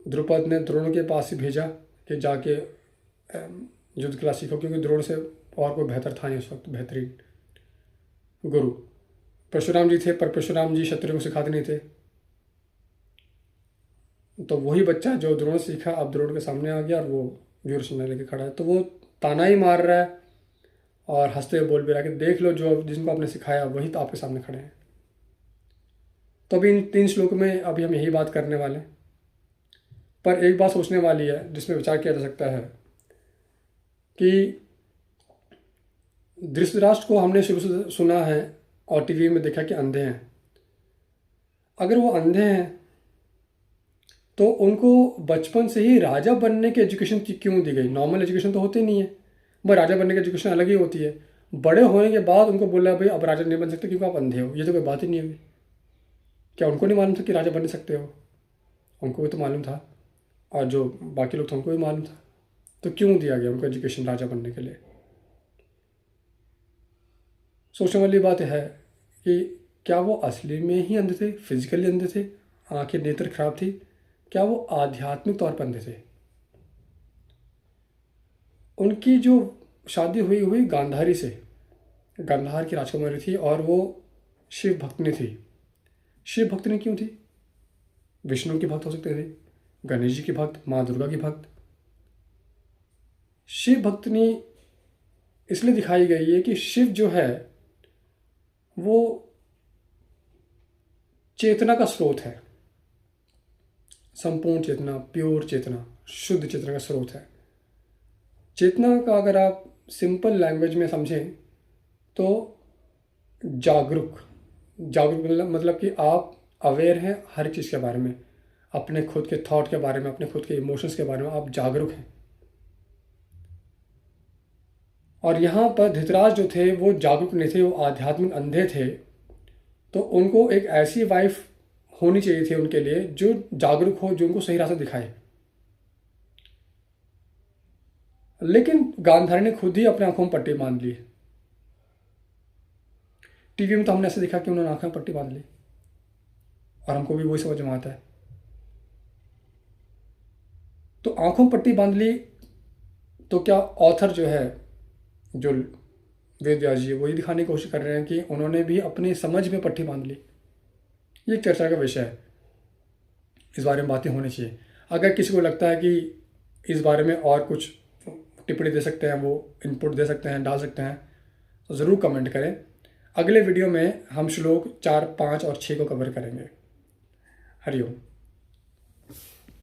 द्रुपद ने द्रोण के पास ही भेजा कि जाके युद्ध कला सीखो, क्योंकि द्रोण से और कोई बेहतर था नहीं उस वक्त, बेहतरीन गुरु। परशुराम जी थे, पर परशुराम जी क्षत्रियों को सिखाते नहीं थे। तो वही बच्चा जो द्रोण से सीखा अब द्रोण के सामने आ गया और वो व्यूरसेन लेके खड़ा है। तो वो ताना ही मार रहा है और हंसते हुए बोल भी रहा है कि देख लो, जो जिनको आपने सिखाया वही तो आपके सामने खड़े हैं। तो अभी इन 3 श्लोक में अभी हम यही बात करने वाले हैं। पर एक बात सोचने वाली है जिसमें विचार किया जा सकता है कि धृतराष्ट्र को हमने शुरू से सुना है और टीवी में देखा कि अंधे हैं। अगर वो अंधे हैं तो उनको बचपन से ही राजा बनने की एजुकेशन क्यों दी गई? नॉर्मल एजुकेशन तो होती नहीं है, भाई राजा बनने की एजुकेशन अलग ही होती है। बड़े होने के बाद उनको बोला भाई अब राजा नहीं बन सकते क्योंकि आप अंधे हो। ये तो कोई बात ही नहीं हुई। क्या उनको नहीं मालूम था कि राजा बन सकते हो? उनको भी तो मालूम था, और जो बाकी लोग थे उनको भी मालूम था। तो क्यों दिया गया उनको एजुकेशन राजा बनने के लिए? सोचने वाली बात है कि क्या वो असली में ही अंधे थे, फिजिकली अंधे थे, आंखें नेत्र खराब थी? क्या वो आध्यात्मिक तौर पर अंधे थे? उनकी जो शादी हुई हुई गांधारी से, गांधार की राजकुमारी थी और वो शिव भक्तनी थी। शिव भक्तनी क्यों थी? विष्णु की भक्त हो सकते थे, गणेश जी की भक्त, माँ दुर्गा की भक्त। शिव भक्तनी इसलिए दिखाई गई है कि शिव जो है वो चेतना का स्रोत है, संपूर्ण चेतना, प्योर चेतना, शुद्ध चेतना का स्रोत है। चेतना का अगर आप सिंपल लैंग्वेज में समझें तो जागरूक, जागरूक मतलब कि आप अवेयर हैं हर चीज़ के बारे में, अपने खुद के थॉट के बारे में, अपने खुद के इमोशंस के बारे में आप जागरूक हैं। और यहाँ पर धृतराज जो थे वो जागरूक नहीं थे, वो आध्यात्मिक अंधे थे। तो उनको एक ऐसी वाइफ होनी चाहिए थी उनके लिए जो जागरूक हो, जो उनको सही रास्ता दिखाए। लेकिन गांधारी ने खुद ही अपने आंखों में पट्टी बांध ली। टीवी में तो हमने ऐसे देखा कि उन्होंने आंखों में पट्टी बांध ली, और हमको भी वही समझ में आता है। तो आंखों में पट्टी बांध ली, तो क्या ऑथर जो है, जो वेद व्यास जी, वही दिखाने की कोशिश कर रहे हैं कि उन्होंने भी अपनी समझ में पट्टी बांध ली? ये एक चर्चा का विषय है, इस बारे में बातें होनी चाहिए। अगर किसी को लगता है कि इस बारे में और कुछ टिप्पणी दे सकते हैं, वो इनपुट दे सकते हैं, डाल सकते हैं, तो ज़रूर कमेंट करें। अगले वीडियो में हम श्लोक 4, 5 और 6 को कवर करेंगे। हरिओम।